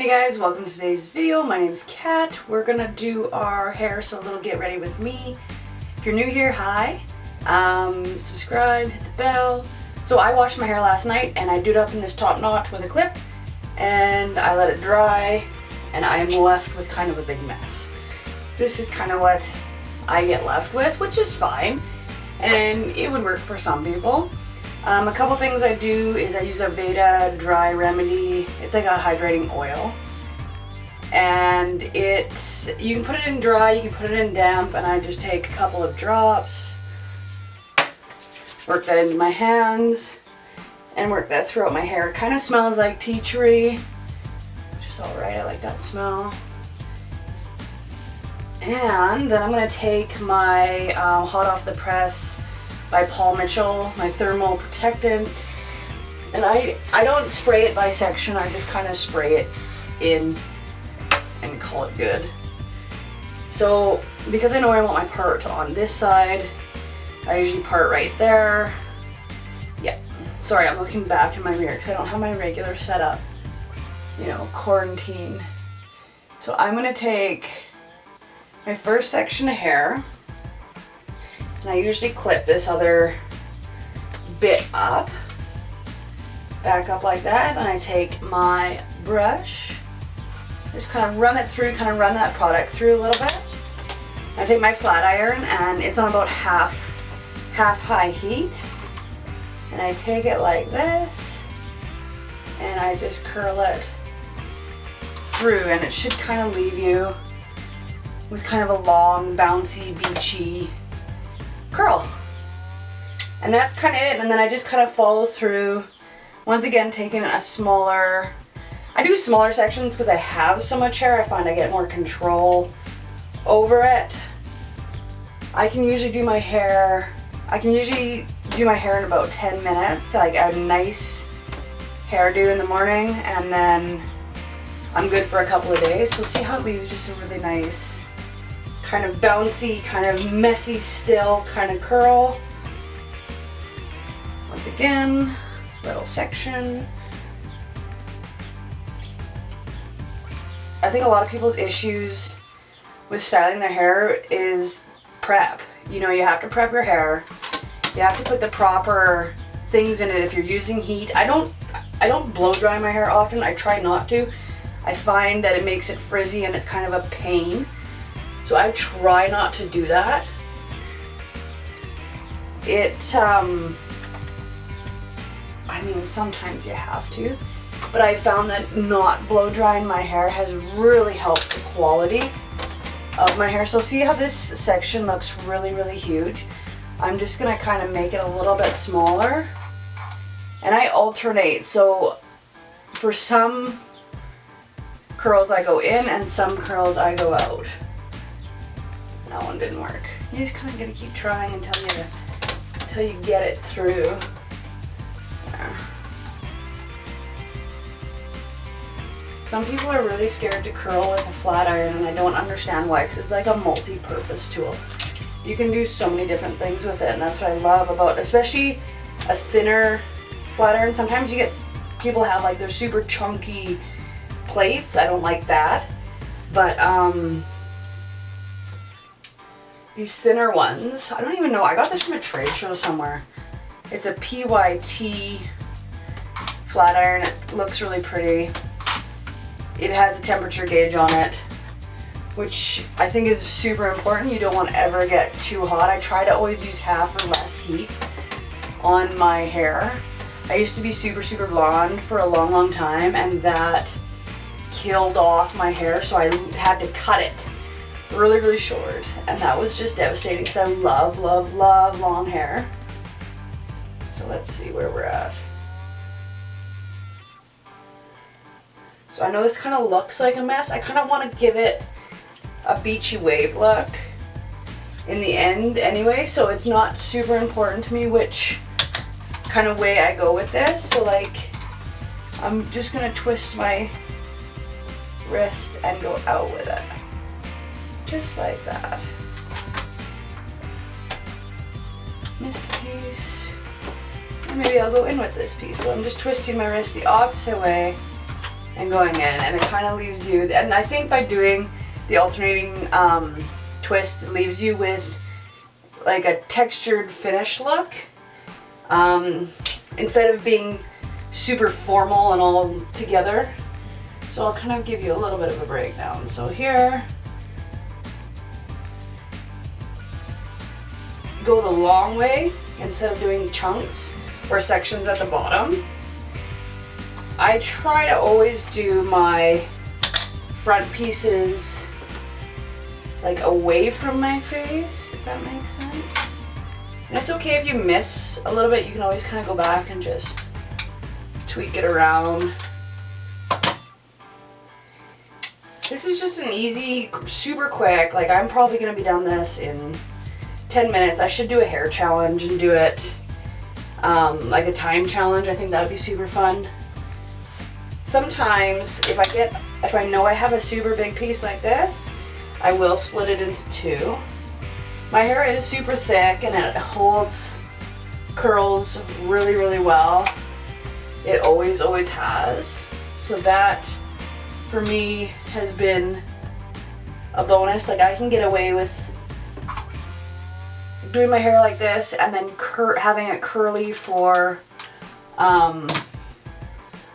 Hey guys, welcome to today's video. My name's Kat. We're gonna do our hair, so a little get ready with me. If you're new here, hi. Subscribe, hit the bell. So I washed my hair last night and I did up in this top knot with a clip and I let it dry and I am left with kind of a big mess. This is kind of what I get left with, which is fine, and it would work for some people. A couple things I do is I use a Veda Dry Remedy. It's like a hydrating oil. And you can put it in dry, you can put it in damp, and I just take a couple of drops, work that into my hands, and work that throughout my hair. It kind of smells like tea tree, which is alright, I like that smell. And then I'm going to take my Hot Off the Press by Paul Mitchell, my thermal protectant, and I don't spray it by section, I just kind of spray it in and call it good. So because I know I want my part on this side, I usually part right there. Yeah, sorry, I'm looking back in my mirror because I don't have my regular setup, you know, quarantine. So I'm gonna take my first section of hair, and I usually clip this other bit up, back up like that, and I take my brush, just kind of run it through, kind of run that product through a little bit. I take my flat iron, and it's on about half high heat, and I take it like this, and I just curl it through, and it should kind of leave you with kind of a long, bouncy, beachy curl. And that's kind of it, and then I just kind of follow through, once again taking a smaller, I do smaller sections because I have so much hair. I find I get more control over it. I can usually do my hair in about 10 minutes, like a nice hairdo in the morning, and then I'm good for a couple of days. So see how it leaves just a really nice, kind of bouncy, kind of messy still kind of curl. Once again, little section. I think a lot of people's issues with styling their hair is prep. You know, you have to prep your hair. You have to put the proper things in it if you're using heat. I don't blow dry my hair often. I try not to. I find that it makes it frizzy and it's kind of a pain. So I try not to do that. I mean, sometimes you have to, but I found that not blow drying my hair has really helped the quality of my hair. So see how this section looks really, really huge? I'm just gonna kind of make it a little bit smaller, and I alternate. So for some curls I go in and some curls I go out. That one didn't work. You just kind of gotta keep trying until you get it through. There. Some people are really scared to curl with a flat iron, and I don't understand why, because it's like a multi-purpose tool. You can do so many different things with it, and that's what I love about, especially a thinner flat iron. Sometimes you get people have like their super chunky plates. I don't like that, but these thinner ones, I don't even know, I got this from a trade show somewhere. It's a PYT flat iron. It looks really pretty. It has a temperature gauge on it, which I think is super important. You don't want to ever get too hot. I try to always use half or less heat on my hair. I used to be super, super blonde for a long, long time, and that killed off my hair, so I had to cut it really, really short, and that was just devastating because I love, love, love long hair. So let's see where we're at. So I know this kind of looks like a mess. I kind of want to give it a beachy wave look in the end anyway, so it's not super important to me which kind of way I go with this. So like, I'm just gonna twist my wrist and go out with it. Just like that. Missed a piece. And maybe I'll go in with this piece. So I'm just twisting my wrist the opposite way and going in, and it kind of leaves you, and I think by doing the alternating twist, it leaves you with like a textured finish look, instead of being super formal and all together. So I'll kind of give you a little bit of a breakdown. So here, go the long way instead of doing chunks or sections at the bottom. I try to always do my front pieces like away from my face, if that makes sense. And it's okay if you miss a little bit, you can always kind of go back and just tweak it around. This is just an easy, super quick, like I'm probably gonna be done this in 10 minutes. I should do a hair challenge and do it like a time challenge. I think that would be super fun. Sometimes if I know I have a super big piece like this, I will split it into two. My hair is super thick and it holds curls really, really well. It always, always has. So that, for me, has been a bonus. Like I can get away with doing my hair like this and then having it curly for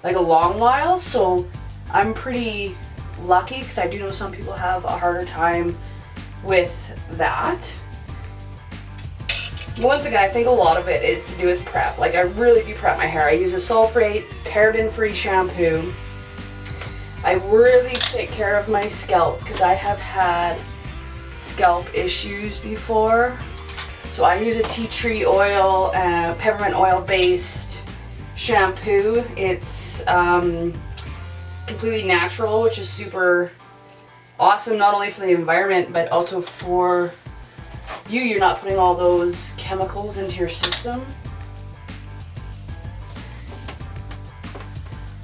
like a long while. So I'm pretty lucky because I do know some people have a harder time with that. Once again, I think a lot of it is to do with prep. Like I really do prep my hair. I use a sulfate, paraben-free shampoo. I really take care of my scalp because I have had scalp issues before. So I use a tea tree oil, peppermint oil based shampoo. It's completely natural, which is super awesome, not only for the environment, but also for you. You're not putting all those chemicals into your system.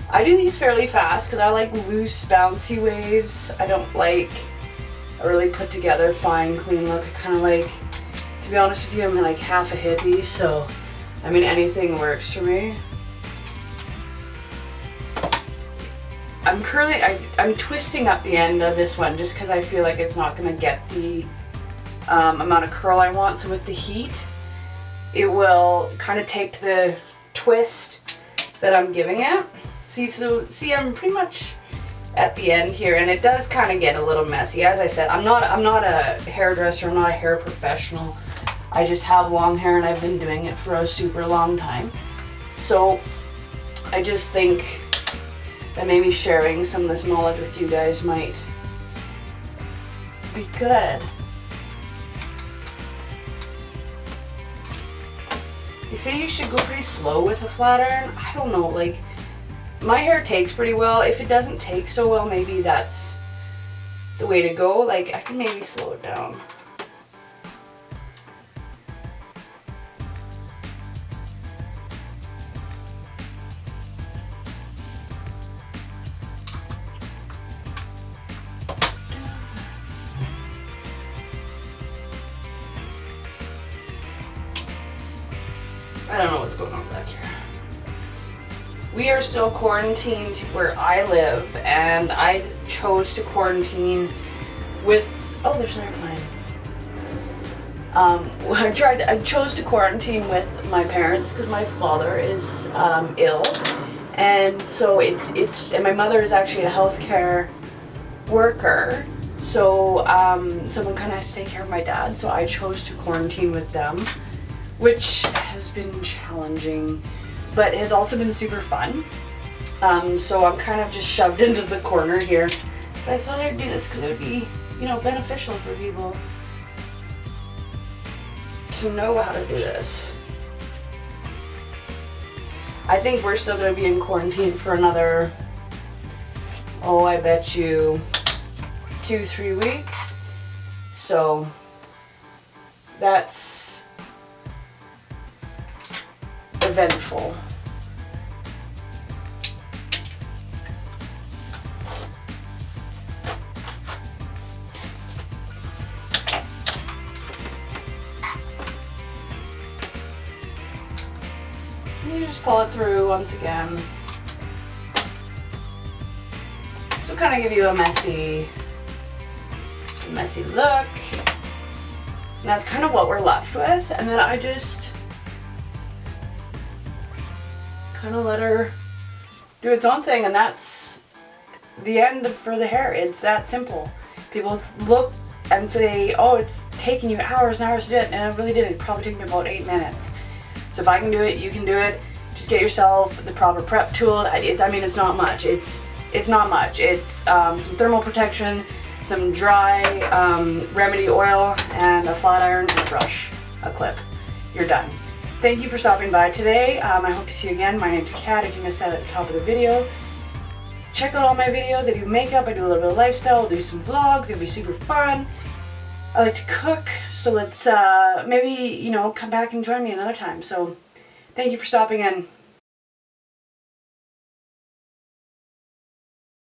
I do these fairly fast because I like loose, bouncy waves. I don't like a really put together, fine, clean look. I kind of like, to be honest with you, I'm like half a hippie, so I mean anything works for me. I'm twisting up the end of this one just because I feel like it's not going to get the amount of curl I want. So with the heat, it will kind of take the twist that I'm giving it. See, I'm pretty much at the end here, and it does kind of get a little messy. As I said, I'm not a hairdresser, I'm not a hair professional. I just have long hair and I've been doing it for a super long time. So I just think that maybe sharing some of this knowledge with you guys might be good. They say you should go pretty slow with a flat iron. I don't know, like my hair takes pretty well. If it doesn't take so well, maybe that's the way to go. Like I can maybe slow it down. I don't know what's going on back here. We are still quarantined where I live, and I chose to quarantine with, oh, there's an airplane. I chose to quarantine with my parents because my father is ill, and so and my mother is actually a healthcare worker, so someone kind of has to take care of my dad, so I chose to quarantine with them, which has been challenging, but has also been super fun. So I'm kind of just shoved into the corner here, but I thought I'd do this because it would be, you know, beneficial for people to know how to do this. I think we're still going to be in quarantine for another, oh, I bet you 2-3 weeks. So that's eventful. You just pull it through once again. kind of give you a messy look. And that's kind of what we're left with. And then I just kind of let her do its own thing, and that's the end for the hair. It's that simple. People look and say, oh, it's taking you hours and hours to do it, and it really didn't. It probably took me about 8 minutes. So if I can do it, you can do it. Just get yourself the proper prep tool. I mean, it's not much. It's not much. It's some thermal protection, some dry remedy oil, and a flat iron and a brush, a clip. You're done. Thank you for stopping by today. I hope to see you again. My name's Kat, if you missed that at the top of the video. Check out all my videos. I do makeup, I do a little bit of lifestyle, I'll do some vlogs. It'll be super fun. I like to cook, so let's maybe, you know, come back and join me another time. So thank you for stopping in.